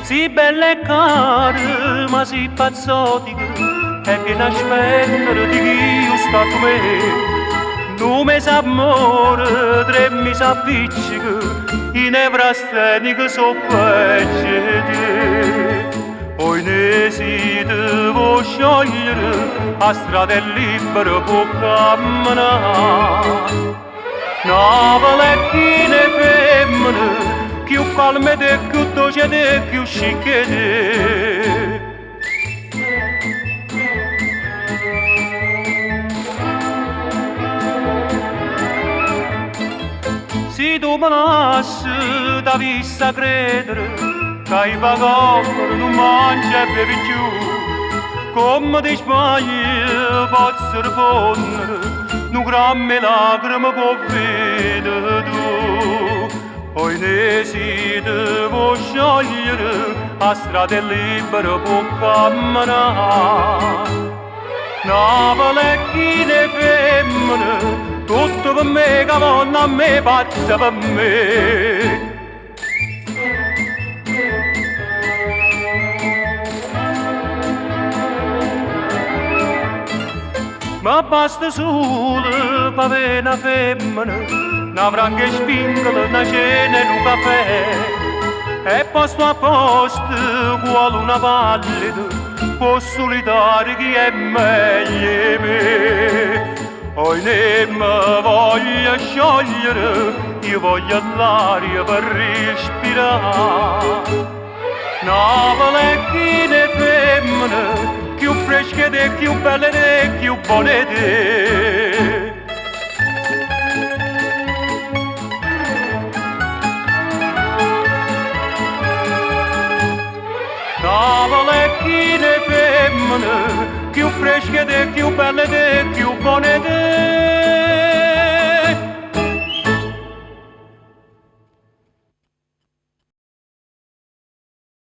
Si bella e cara, ma si pazzotica, e che n'aspetta di chi io sta con me. Non mi sa amore, tre mi sa appiccica, i nevrasteni che so peggio di te. Poi ne si devo sciogliere, a strada è libera può camminare. Una vecchina femmina, più calme e più dolce e più scicche te. Si tu me lasci da vista credere che i pagoni non mangia e bevi più, come ti sbagli posso rispondere, non gramme lacrime può vedere tu. Poi ne si devo sciogliere, a strada è libera può camminare. Una vecchina femmina, tutto per me che vanno a me, pazza per me. Ma basta solo per avere una femmina, una franca spingola, una cena e un caffè, e posto a posto vuole una pallida, può solitare chi è meglio di me. Poi ne mi voglio sciogliere, io voglio l'aria per respirare. Una vecchina femmina, più fresca e più bella e più buona di te. Una vecchina femmina, più fresca e più bella e più buona di te.